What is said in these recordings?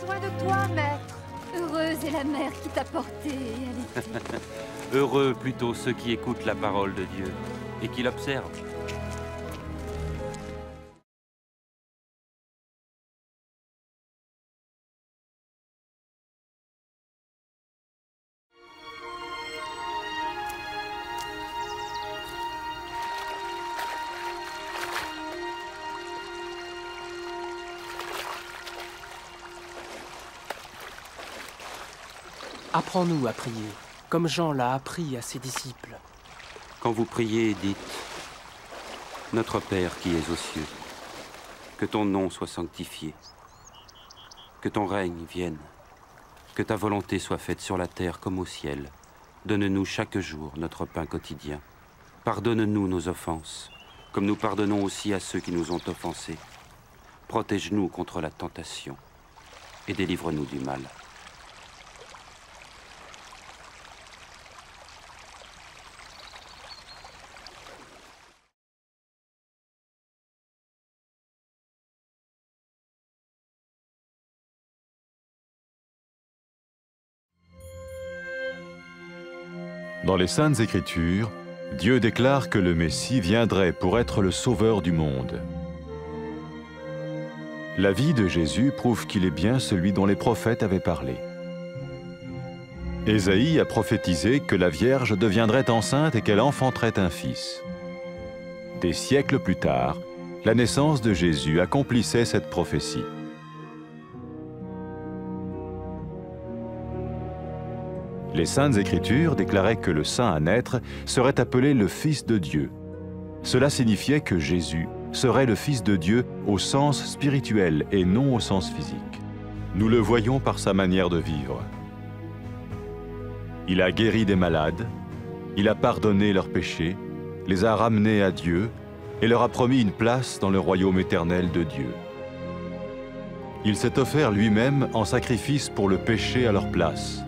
soin de toi, maître. Heureuse est la mère qui t'a porté et allaité. Heureux plutôt ceux qui écoutent la parole de Dieu et qui l'observent. Apprends-nous à prier, comme Jean l'a appris à ses disciples. Quand vous priez, dites « Notre Père qui es aux cieux, que ton nom soit sanctifié, que ton règne vienne, que ta volonté soit faite sur la terre comme au ciel. Donne-nous chaque jour notre pain quotidien. Pardonne-nous nos offenses, comme nous pardonnons aussi à ceux qui nous ont offensés. Protège-nous contre la tentation et délivre-nous du mal. » Dans les Saintes Écritures, Dieu déclare que le Messie viendrait pour être le sauveur du monde. La vie de Jésus prouve qu'il est bien celui dont les prophètes avaient parlé. Ésaïe a prophétisé que la Vierge deviendrait enceinte et qu'elle enfanterait un fils. Des siècles plus tard, la naissance de Jésus accomplissait cette prophétie. Les Saintes Écritures déclaraient que le saint à naître serait appelé le Fils de Dieu. Cela signifiait que Jésus serait le Fils de Dieu au sens spirituel et non au sens physique. Nous le voyons par sa manière de vivre. Il a guéri des malades, il a pardonné leurs péchés, les a ramenés à Dieu et leur a promis une place dans le royaume éternel de Dieu. Il s'est offert lui-même en sacrifice pour le péché à leur place.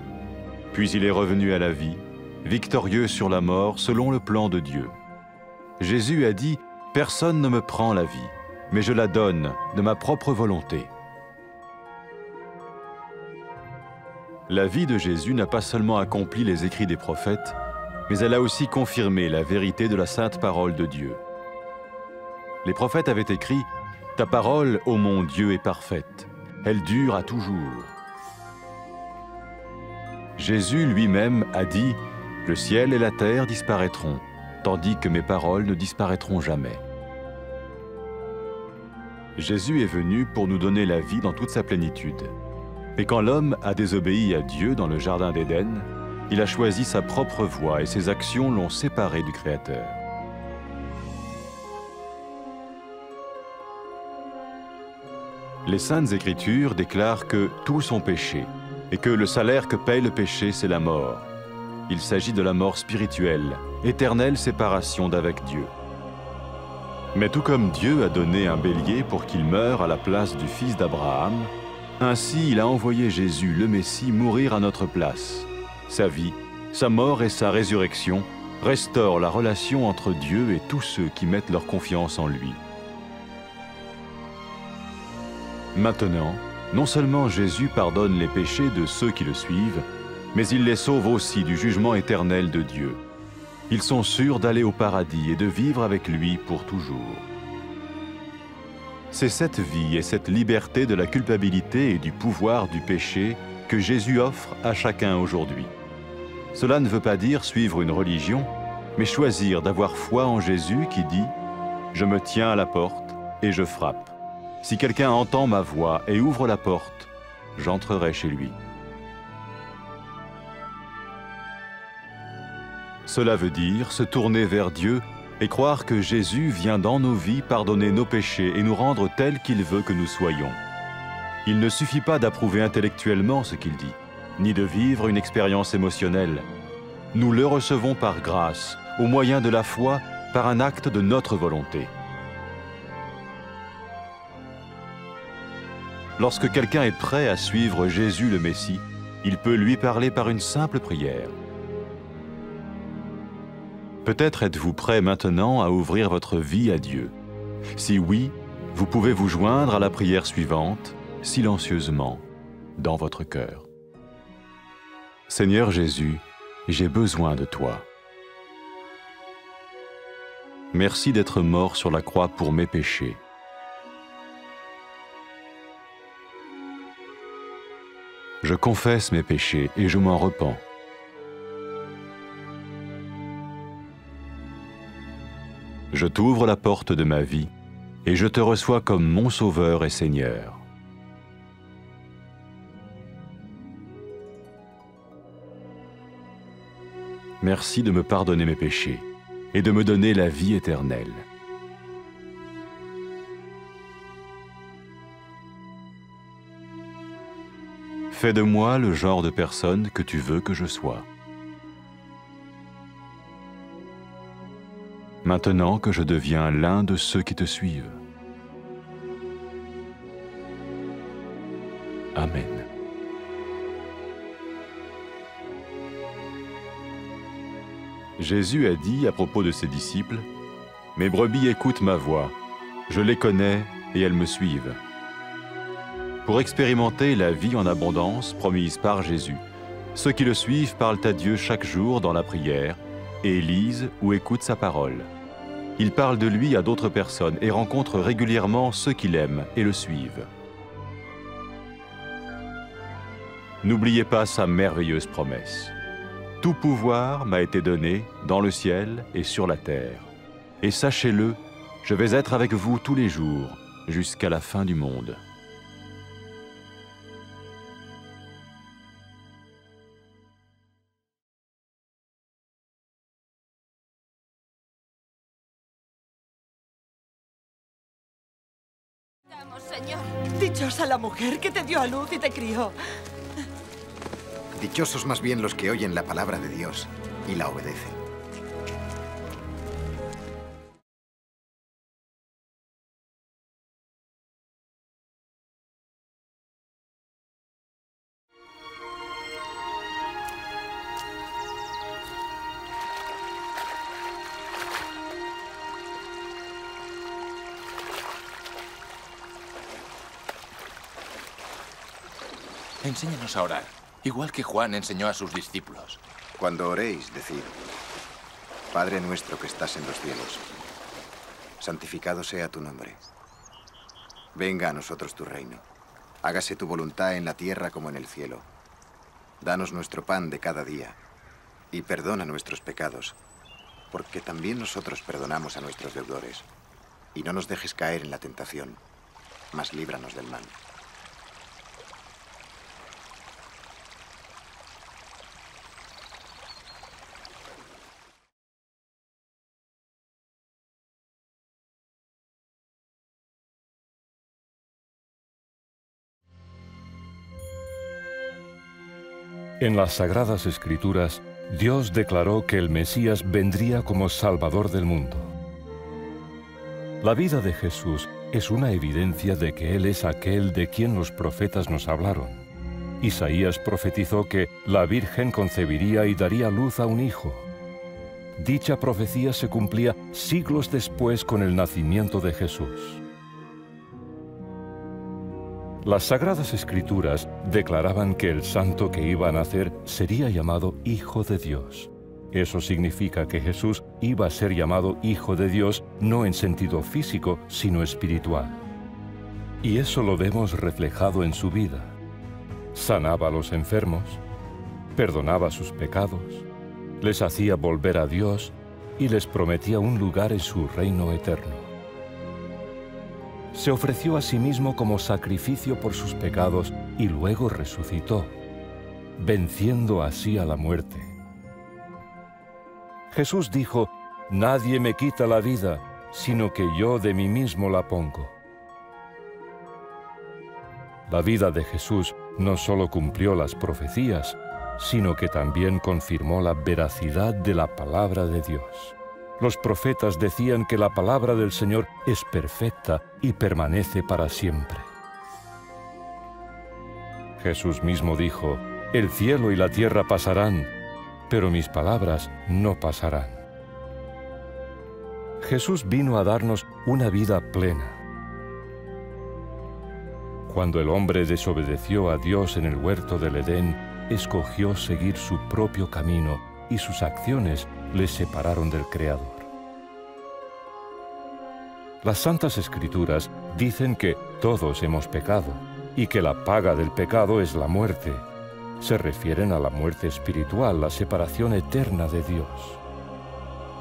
Puis il est revenu à la vie, victorieux sur la mort selon le plan de Dieu. Jésus a dit « Personne ne me prend la vie, mais je la donne de ma propre volonté. » La vie de Jésus n'a pas seulement accompli les écrits des prophètes, mais elle a aussi confirmé la vérité de la sainte parole de Dieu. Les prophètes avaient écrit « Ta parole, ô mon Dieu, est parfaite, elle dure à toujours. » Jésus lui-même a dit « Le ciel et la terre disparaîtront, tandis que mes paroles ne disparaîtront jamais. » Jésus est venu pour nous donner la vie dans toute sa plénitude. Et quand l'homme a désobéi à Dieu dans le jardin d'Éden, il a choisi sa propre voie et ses actions l'ont séparé du Créateur. Les Saintes Écritures déclarent que tous sont péchés et que le salaire que paye le péché, c'est la mort. Il s'agit de la mort spirituelle, éternelle séparation d'avec Dieu. Mais tout comme Dieu a donné un bélier pour qu'il meure à la place du fils d'Abraham, ainsi il a envoyé Jésus, le Messie, mourir à notre place. Sa vie, sa mort et sa résurrection restaurent la relation entre Dieu et tous ceux qui mettent leur confiance en lui. Maintenant, non seulement Jésus pardonne les péchés de ceux qui le suivent, mais il les sauve aussi du jugement éternel de Dieu. Ils sont sûrs d'aller au paradis et de vivre avec lui pour toujours. C'est cette vie et cette liberté de la culpabilité et du pouvoir du péché que Jésus offre à chacun aujourd'hui. Cela ne veut pas dire suivre une religion, mais choisir d'avoir foi en Jésus qui dit « Je me tiens à la porte et je frappe. Si quelqu'un entend ma voix et ouvre la porte, j'entrerai chez lui. » Cela veut dire se tourner vers Dieu et croire que Jésus vient dans nos vies pardonner nos péchés et nous rendre tels qu'il veut que nous soyons. Il ne suffit pas d'approuver intellectuellement ce qu'il dit, ni de vivre une expérience émotionnelle. Nous le recevons par grâce, au moyen de la foi, par un acte de notre volonté. Lorsque quelqu'un est prêt à suivre Jésus le Messie, il peut lui parler par une simple prière. Peut-être êtes-vous prêt maintenant à ouvrir votre vie à Dieu. Si oui, vous pouvez vous joindre à la prière suivante, silencieusement. dans votre cœur. Seigneur Jésus, j'ai besoin de toi. Merci d'être mort sur la croix pour mes péchés. Je confesse mes péchés et je m'en repens. Je t'ouvre la porte de ma vie et je te reçois comme mon Sauveur et Seigneur. Merci de me pardonner mes péchés et de me donner la vie éternelle. Fais de moi le genre de personne que tu veux que je sois. Maintenant que je deviens l'un de ceux qui te suivent. Amen. Jésus a dit à propos de ses disciples, « Mes brebis écoutent ma voix, je les connais et elles me suivent. » Pour expérimenter la vie en abondance promise par Jésus, ceux qui le suivent parlent à Dieu chaque jour dans la prière et lisent ou écoutent sa parole. Ils parlent de lui à d'autres personnes et rencontrent régulièrement ceux qui l'aiment et le suivent. N'oubliez pas sa merveilleuse promesse. Tout pouvoir m'a été donné dans le ciel et sur la terre. Et sachez-le, je vais être avec vous tous les jours, jusqu'à la fin du monde. Vamos, Señor. Dichosa la mujer que te dio a luz y te crió. Dichosos más bien los que oyen la palabra de Dios y la obedecen. Enséñanos a orar, igual que Juan enseñó a sus discípulos. Cuando oréis, decid, Padre nuestro que estás en los cielos, santificado sea tu nombre. Venga a nosotros tu reino. Hágase tu voluntad en la tierra como en el cielo. Danos nuestro pan de cada día y perdona nuestros pecados, porque también nosotros perdonamos a nuestros deudores. Y no nos dejes caer en la tentación, mas líbranos del mal. En las Sagradas Escrituras, Dios declaró que el Mesías vendría como Salvador del mundo. La vida de Jesús es una evidencia de que Él es aquel de quien los profetas nos hablaron. Isaías profetizó que la Virgen concebiría y daría luz a un hijo. Dicha profecía se cumplía siglos después con el nacimiento de Jesús. Las Sagradas Escrituras declaraban que el santo que iba a nacer sería llamado Hijo de Dios. Eso significa que Jesús iba a ser llamado Hijo de Dios no en sentido físico, sino espiritual. Y eso lo vemos reflejado en su vida. Sanaba a los enfermos, perdonaba sus pecados, les hacía volver a Dios y les prometía un lugar en su reino eterno. Se ofreció a sí mismo como sacrificio por sus pecados y luego resucitó, venciendo así a la muerte. Jesús dijo, «Nadie me quita la vida, sino que yo de mí mismo la pongo». La vida de Jesús no solo cumplió las profecías, sino que también confirmó la veracidad de la palabra de Dios. Los profetas decían que la palabra del Señor es perfecta y permanece para siempre. Jesús mismo dijo, «El cielo y la tierra pasarán, pero mis palabras no pasarán». Jesús vino a darnos una vida plena. Cuando el hombre desobedeció a Dios en el huerto del Edén, escogió seguir su propio camino y sus acciones le separaron del Creador. Las Santas Escrituras dicen que todos hemos pecado y que la paga del pecado es la muerte. Se refieren a la muerte espiritual, la separación eterna de Dios.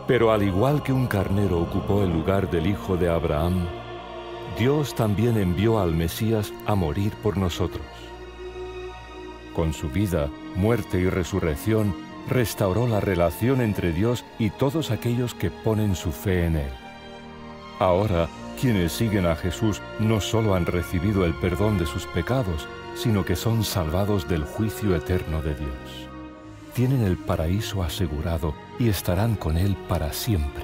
Pero al igual que un carnero ocupó el lugar del hijo de Abraham, Dios también envió al Mesías a morir por nosotros. Con su vida, muerte y resurrección, restauró la relación entre Dios y todos aquellos que ponen su fe en Él. Ahora, quienes siguen a Jesús no solo han recibido el perdón de sus pecados, sino que son salvados del juicio eterno de Dios. Tienen el paraíso asegurado y estarán con Él para siempre.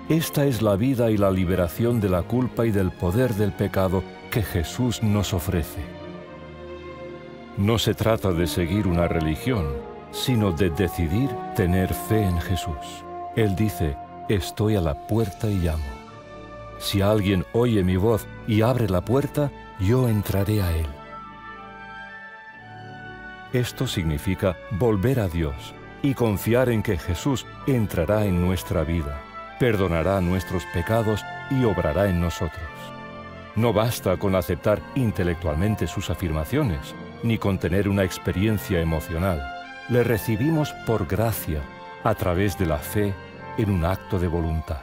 Esta es la vida y la liberación de la culpa y del poder del pecado que Jesús nos ofrece. No se trata de seguir una religión, sino de decidir tener fe en Jesús. Él dice: estoy a la puerta y llamo. Si alguien oye mi voz y abre la puerta, yo entraré a él. Esto significa volver a Dios y confiar en que Jesús entrará en nuestra vida, perdonará nuestros pecados y obrará en nosotros. No basta con aceptar intelectualmente sus afirmaciones, ni con tener una experiencia emocional. Le recibimos por gracia, a través de la fe, en un acto de voluntad.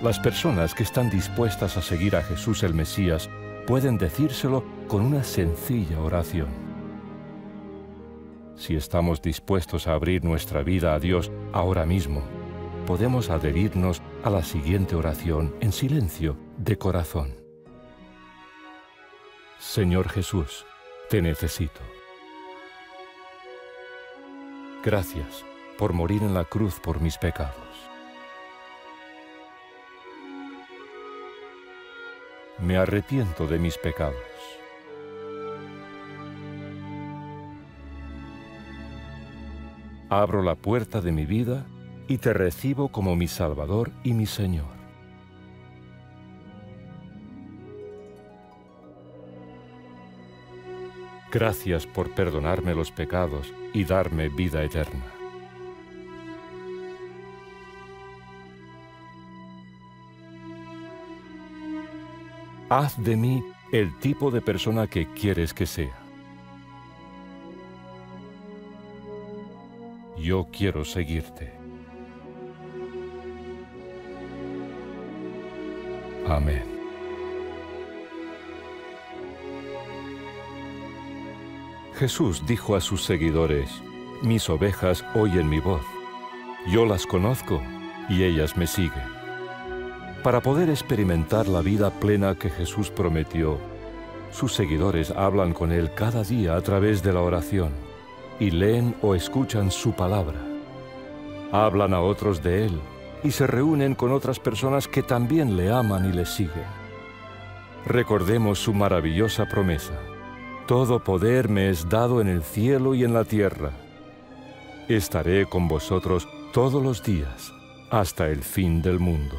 Las personas que están dispuestas a seguir a Jesús el Mesías pueden decírselo con una sencilla oración. Si estamos dispuestos a abrir nuestra vida a Dios ahora mismo, podemos adherirnos a la siguiente oración en silencio, de corazón. Señor Jesús, te necesito. Gracias por morir en la cruz por mis pecados. Me arrepiento de mis pecados. Abro la puerta de mi vida y te recibo como mi Salvador y mi Señor. Gracias por perdonarme los pecados y darme vida eterna. Haz de mí el tipo de persona que quieres que sea. Yo quiero seguirte. Amén. Jesús dijo a sus seguidores: mis ovejas oyen mi voz. Yo las conozco y ellas me siguen. Para poder experimentar la vida plena que Jesús prometió, sus seguidores hablan con Él cada día a través de la oración y leen o escuchan su palabra. Hablan a otros de Él y se reúnen con otras personas que también le aman y le siguen. Recordemos su maravillosa promesa: todo poder me es dado en el cielo y en la tierra. Estaré con vosotros todos los días hasta el fin del mundo.